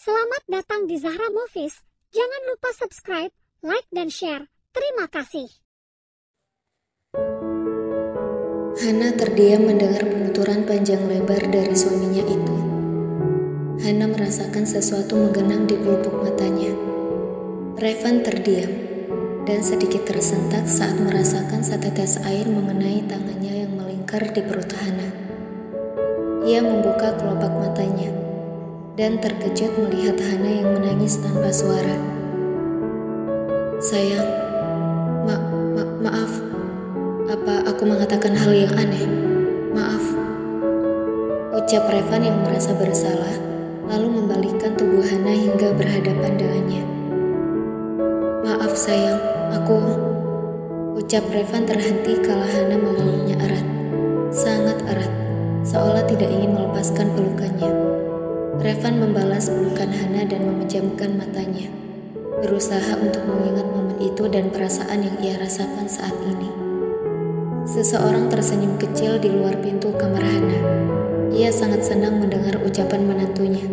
Selamat datang di Zahra Movies. Jangan lupa subscribe, like, dan share. Terima kasih. Hana terdiam mendengar penuturan panjang lebar dari suaminya itu. Hana merasakan sesuatu menggenang di pelupuk matanya. Revan terdiam dan sedikit tersentak saat merasakan setetes air mengenai tangannya yang melingkar di perut Hana. Ia membuka kelopak matanya dan terkejut melihat Hana yang menangis tanpa suara. "Sayang, maaf. Apa aku mengatakan hal yang aneh? Maaf," ucap Revan yang merasa bersalah, lalu membalikkan tubuh Hana hingga berhadapan dengannya. "Maaf sayang, ucap Revan terhenti kala Hana memeluknya erat, sangat erat, seolah tidak ingin melepaskan pelukannya. Revan membalas pelukan Hana dan memejamkan matanya, berusaha untuk mengingat momen itu dan perasaan yang ia rasakan saat ini. Seseorang tersenyum kecil di luar pintu kamar Hana. Ia sangat senang mendengar ucapan menantunya.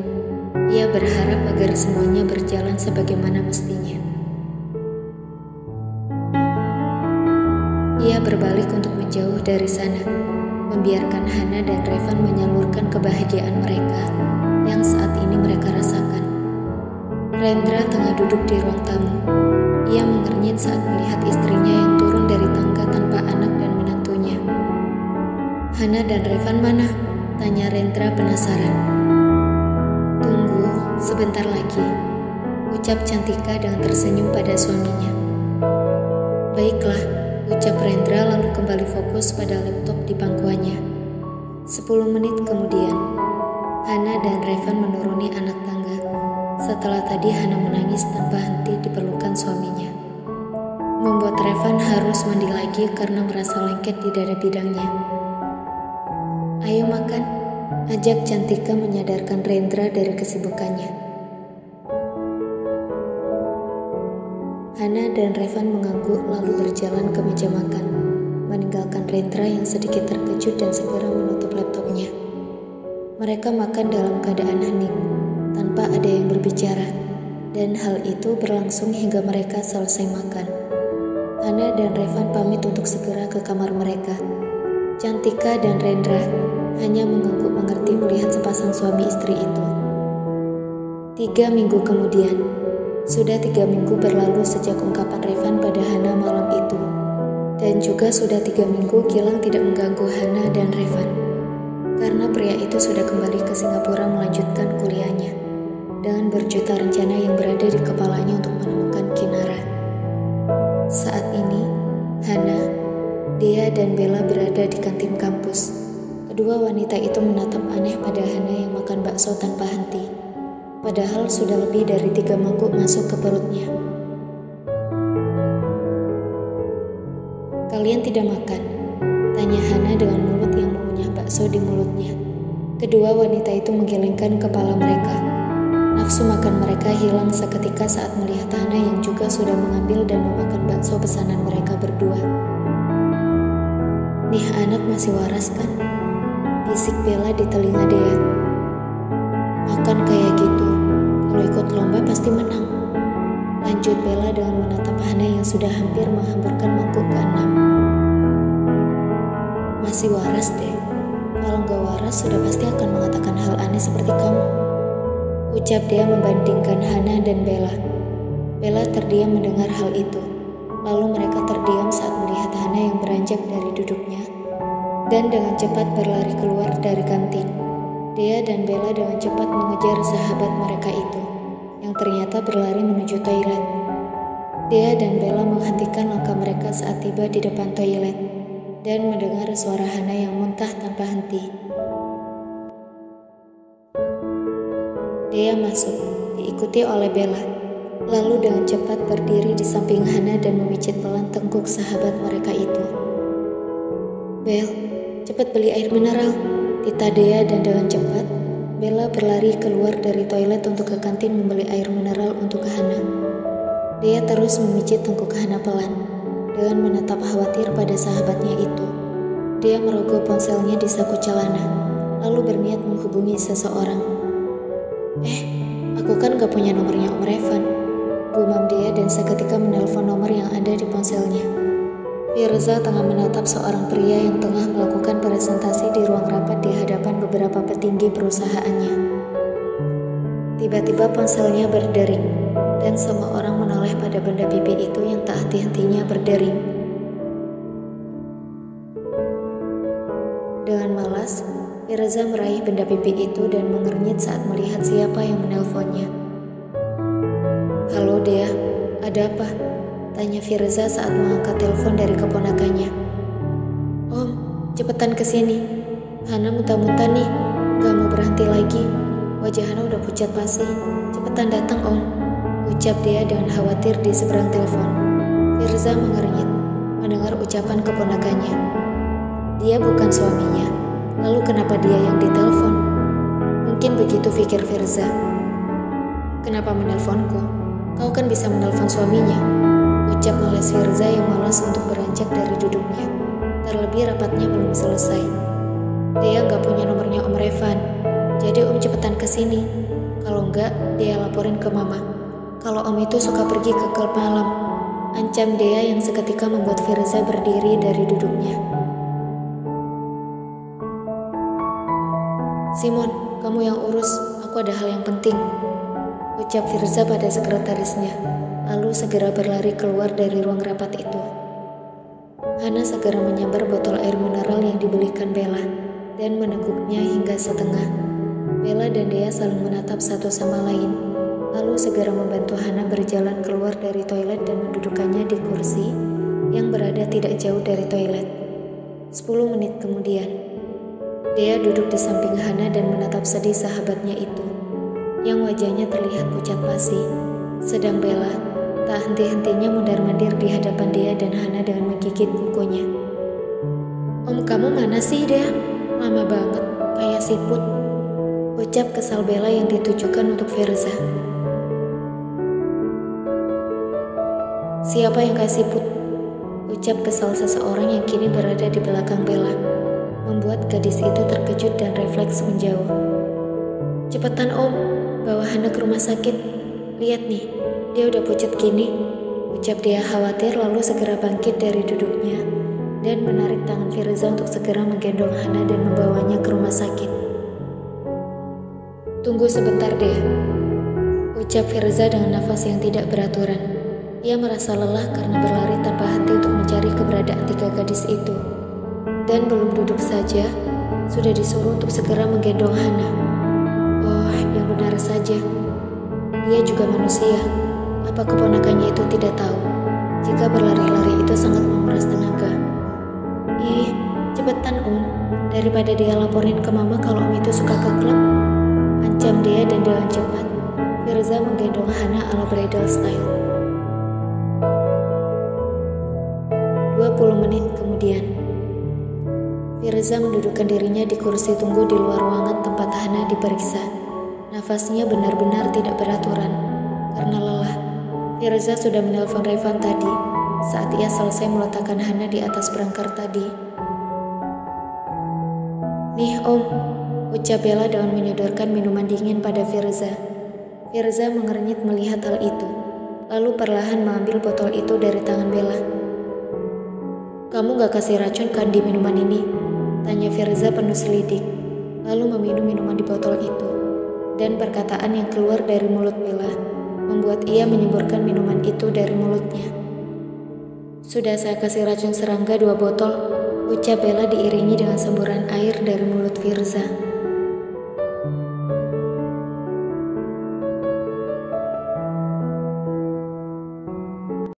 Ia berharap agar semuanya berjalan sebagaimana mestinya. Ia berbalik untuk menjauh dari sana, membiarkan Hana dan Revan menyalurkan kebahagiaan mereka yang saat ini mereka rasakan. Rendra tengah duduk di ruang tamu. Ia mengernyit saat melihat istrinya yang turun dari tangga tanpa anak dan menantunya. "Hana dan Revan mana?" tanya Rendra penasaran. "Tunggu, sebentar lagi," ucap Cantika dengan tersenyum pada suaminya. "Baiklah," ucap Rendra lalu kembali fokus pada laptop di pangkuannya. 10 menit kemudian, Hana dan Revan menuruni anak tangga. Setelah tadi Hana menangis tanpa henti di pelukan suaminya, membuat Revan harus mandi lagi karena merasa lengket di dada bidangnya. "Ayo makan," ajak Cantika menyadarkan Rendra dari kesibukannya. Hana dan Revan mengangguk lalu berjalan ke meja makan, meninggalkan Rendra yang sedikit terkejut dan segera menutup laptopnya. Mereka makan dalam keadaan hening, tanpa ada yang berbicara, dan hal itu berlangsung hingga mereka selesai makan. Hana dan Revan pamit untuk segera ke kamar mereka. Cantika dan Rendra hanya mengangguk mengerti melihat sepasang suami istri itu. 3 minggu kemudian, sudah 3 minggu berlalu sejak ungkapan Revan pada Hana malam itu, dan juga sudah 3 minggu Gilang tidak mengganggu Hana dan Revan, karena pria itu sudah kembali ke Singapura melanjutkan kuliahnya, dengan berjuta rencana yang berada di kepalanya untuk menemukan Kinara. Saat ini, Hana, Dea, dan Bella berada di kantin kampus. Kedua wanita itu menatap aneh pada Hana yang makan bakso tanpa henti, padahal sudah lebih dari 3 mangkuk masuk ke perutnya. "Kalian tidak makan?" tanya Hana dengan mulut yang mengunyah bakso di mulutnya. Kedua wanita itu menggelengkan kepala mereka. Nafsu makan mereka hilang seketika saat melihat Hana yang juga sudah mengambil dan memakan bakso pesanan mereka berdua. "Nih anak masih waras kan?" bisik Bella di telinga Dea. "Makan kayak gitu, kalau ikut lomba pasti menang," lanjut Bella dengan menatap Hana yang sudah hampir menghamburkan mangkuk ke-6. "Masih waras deh, kalau nggak waras sudah pasti akan mengatakan hal aneh seperti kamu," ucap Dea membandingkan Hana dan Bella. Bella terdiam mendengar hal itu, lalu mereka terdiam saat melihat Hana yang beranjak dari duduknya dan dengan cepat berlari keluar dari kantin. Dea dan Bella dengan cepat mengejar sahabat mereka itu, yang ternyata berlari menuju toilet. Dea dan Bella menghentikan langkah mereka saat tiba di depan toilet, dan mendengar suara Hana yang muntah tanpa henti. Dea masuk, diikuti oleh Bella, lalu dengan cepat berdiri di samping Hana dan memijit pelan tengkuk sahabat mereka itu. "Bel, cepat beli air mineral," titah Dea, dan dengan cepat Bella berlari keluar dari toilet untuk ke kantin membeli air mineral untuk Hana. Dea terus memijit tengkuk Hana pelan, dengan menatap khawatir pada sahabatnya itu. Dea merogoh ponselnya di saku celana, lalu berniat menghubungi seseorang. Aku kan gak punya nomornya Om Revan, gumam dia dan seketika menelpon nomor yang ada di ponselnya. Firza tengah menatap seorang pria yang tengah melakukan presentasi di ruang rapat di hadapan beberapa petinggi perusahaannya. Tiba-tiba ponselnya berdering, dan semua orang menoleh pada benda pipi itu yang tak henti-hentinya berdering. Dengan malas, Firza meraih benda pipi itu dan mengernyit saat melihat siapa yang menelponnya. "Halo Dea, ada apa?" tanya Firza saat mengangkat telepon dari keponakannya. "Om, cepetan kesini. Hana muntah-muntah nih, gak mau berhenti lagi. Wajah Hana udah pucat pasi. Cepetan datang Om," ucap Dea dengan khawatir di seberang telepon. Firza mengernyit mendengar ucapan keponakannya. Dia bukan suaminya, lalu kenapa dia yang ditelepon? Mungkin begitu pikir Firza. "Kenapa menelponku? Kau kan bisa menelpon suaminya," ucap malas Firza yang malas untuk beranjak dari duduknya. Terlebih rapatnya belum selesai. "Dia gak punya nomornya Om Revan, jadi Om cepetan kesini. Kalau enggak, dia laporin ke Mama. Kalau Om itu suka pergi ke klub malam," ancam Dea yang seketika membuat Firza berdiri dari duduknya. "Simon, kamu yang urus, aku ada hal yang penting," ucap Firza pada sekretarisnya, lalu segera berlari keluar dari ruang rapat itu. Hana segera menyambar botol air mineral yang dibelikan Bella dan meneguknya hingga setengah. Bella dan Dea saling menatap satu sama lain, lalu segera membantu Hana berjalan keluar dari toilet dan mendudukannya di kursi yang berada tidak jauh dari toilet. 10 menit kemudian, Dea duduk di samping Hana dan menatap sedih sahabatnya itu, yang wajahnya terlihat pucat pasi. Sedang Bella tak henti-hentinya mundar-mandir di hadapan Dea dan Hana dengan menggigit kukunya. "Om, kamu mana sih Dea? Lama banget, kayak siput," ucap kesal Bella yang ditujukan untuk Firza. "Siapa yang kayak siput?" ucap kesal seseorang yang kini berada di belakang Bella, membuat gadis itu terkejut dan refleks menjauh. "Cepetan Om, bawa Hana ke rumah sakit. Lihat nih, dia udah pucat gini," ucap Dea khawatir lalu segera bangkit dari duduknya dan menarik tangan Firza untuk segera menggendong Hana dan membawanya ke rumah sakit. "Tunggu sebentar Dea," ucap Firza dengan nafas yang tidak beraturan. Ia merasa lelah karena berlari tanpa henti untuk mencari keberadaan 3 gadis itu. Dan belum duduk saja, sudah disuruh untuk segera menggendong Hana. Oh, yang benar saja. Dia juga manusia. Apa keponakannya itu tidak tahu jika berlari-lari itu sangat menguras tenaga? "Ih, cepetan Om, daripada dia laporin ke Mama kalau Om itu suka ke klub," ancam dia dan dengan cepat Firza menggendong Hana ala bridal style. 20 menit kemudian, Firza mendudukkan dirinya di kursi tunggu di luar ruangan tempat Hana diperiksa. Nafasnya benar-benar tidak beraturan karena lelah. Firza sudah menelpon Revan tadi saat ia selesai meletakkan Hana di atas perangkar tadi. "Nih Om," ucap Bella dengan menyodorkan minuman dingin pada Firza. Firza mengernyit melihat hal itu, lalu perlahan mengambil botol itu dari tangan Bella. "Kamu gak kasih racun kan di minuman ini?" tanya Firza penuh selidik, lalu meminum minuman di botol itu. Dan perkataan yang keluar dari mulut Bella membuat ia menyemburkan minuman itu dari mulutnya. "Sudah saya kasih racun serangga 2 botol," ucap Bella diiringi dengan semburan air dari mulut Firza.